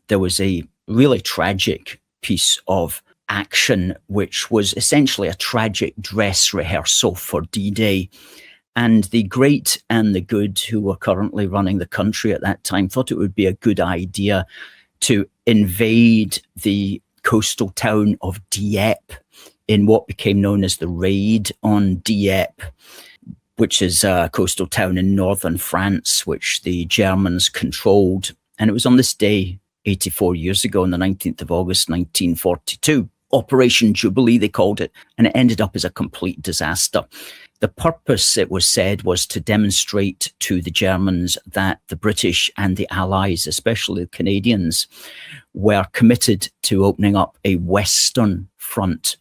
there was a really tragic piece of action, which was essentially a tragic dress rehearsal for D-Day. And the great and the good who were currently running the country at that time thought it would be a good idea to invade the coastal town of Dieppe in what became known as the Raid on Dieppe, which is a coastal town in northern France, which the Germans controlled. And it was on this day, 84 years ago, on the 19th of August, 1942. Operation Jubilee, they called it, and it ended up as a complete disaster. The purpose, it was said, was to demonstrate to the Germans that the British and the Allies, especially the Canadians, were committed to opening up a Western front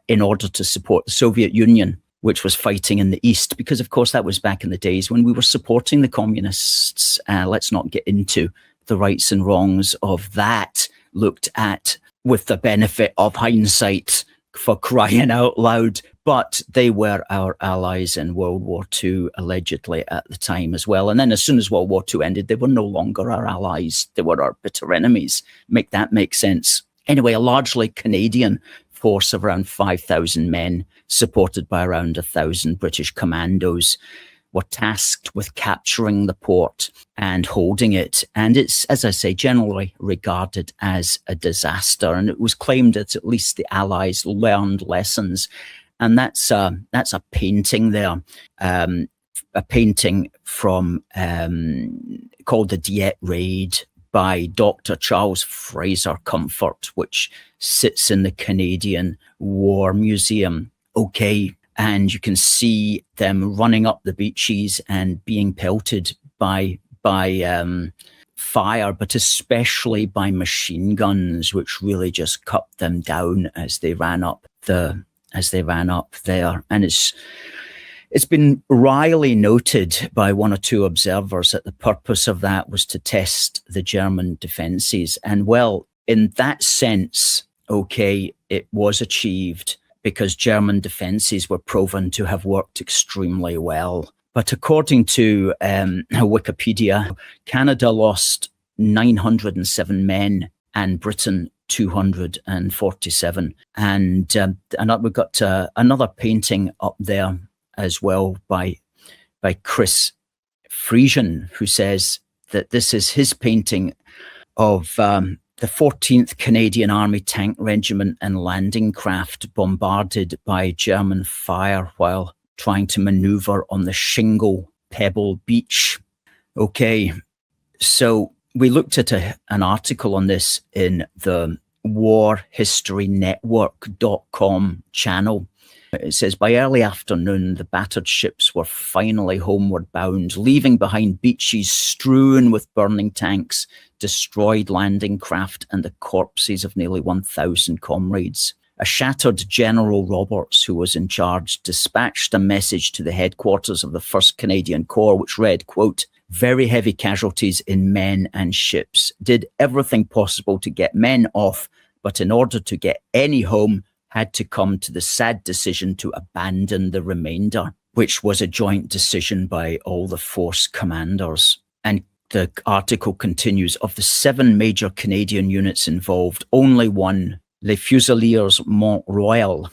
in order to support the Soviet Union, which was fighting in the East, because, of course, that was back in the days when we were supporting the communists. Let's not get into the rights and wrongs of that, looked at with the benefit of hindsight, for crying out loud. But they were our allies in World War II, allegedly, at the time as well. And then as soon as World War II ended, they were no longer our allies. They were our bitter enemies. Make that make sense. Anyway, a largely Canadian force of around 5,000 men, supported by around 1,000 British commandos, were tasked with capturing the port and holding it. And it's, as I say, generally regarded as a disaster. And it was claimed that at least the Allies learned lessons. And that's a painting there, a painting from called the Dieppe Raid by Dr. Charles Fraser Comfort, which sits in the Canadian War Museum. Okay. And you can see them running up the beaches and being pelted by fire, but especially by machine guns, which really just cut them down as they ran up there. And it's been wryly noted by one or two observers that the purpose of that was to test the German defenses. And well, in that sense, okay, it was achieved, because German defences were proven to have worked extremely well. But according to Wikipedia, Canada lost 907 men and Britain 247. And we've got another painting up there as well by Chris Friesian, who says that this is his painting of the 14th Canadian Army Tank Regiment and landing craft bombarded by German fire while trying to maneuver on the shingle pebble beach. Okay, so we looked at an article on this in the warhistorynetwork.com channel. It says, by early afternoon, the battered ships were finally homeward bound, leaving behind beaches strewn with burning tanks, destroyed landing craft, and the corpses of nearly 1,000 comrades. A shattered General Roberts, who was in charge, dispatched a message to the headquarters of the 1st Canadian Corps, which read, quote, very heavy casualties in men and ships. Did everything possible to get men off, but in order to get any home, had to come to the sad decision to abandon the remainder, which was a joint decision by all the force commanders. And the article continues, of the 7 major Canadian units involved, only one, Les Fusiliers Mont Royal,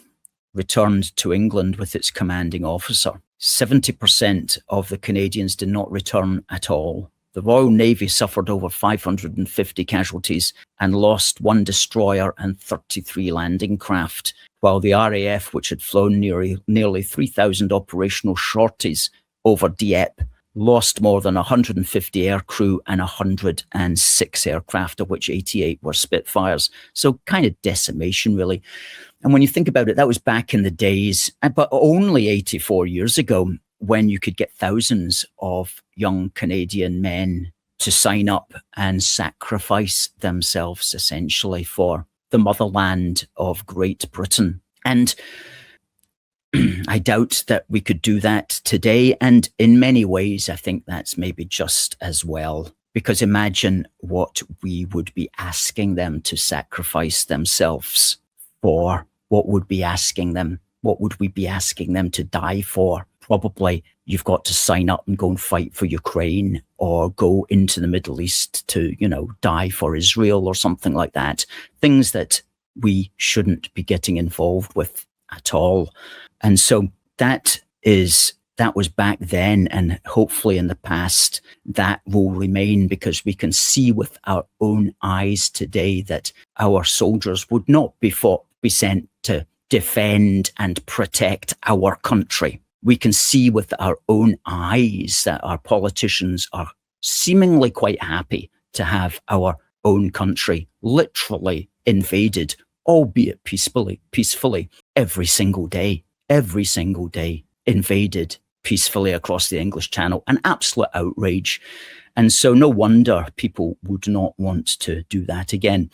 returned to England with its commanding officer. 70% of the Canadians did not return at all. The Royal Navy suffered over 550 casualties and lost 1 destroyer and 33 landing craft, while the RAF, which had flown nearly 3,000 operational sorties over Dieppe, lost more than 150 aircrew and 106 aircraft, of which 88 were Spitfires. So kind of decimation, really. And when you think about it, that was back in the days, but only 84 years ago, when you could get thousands of young Canadian men to sign up and sacrifice themselves essentially for the motherland of Great Britain. And I doubt that we could do that today. And in many ways, I think that's maybe just as well, because imagine what we would be asking them to sacrifice themselves for. What would we be asking them to die for? Probably you've got to sign up and go and fight for Ukraine or go into the Middle East to, die for Israel or something like that. Things that we shouldn't be getting involved with at all. And so that was back then, and hopefully in the past that will remain, because we can see with our own eyes today that our soldiers would not be sent to defend and protect our country. We can see with our own eyes that our politicians are seemingly quite happy to have our own country literally invaded, albeit peacefully, every single day, invaded peacefully across the English Channel. An absolute outrage. And so no wonder people would not want to do that again.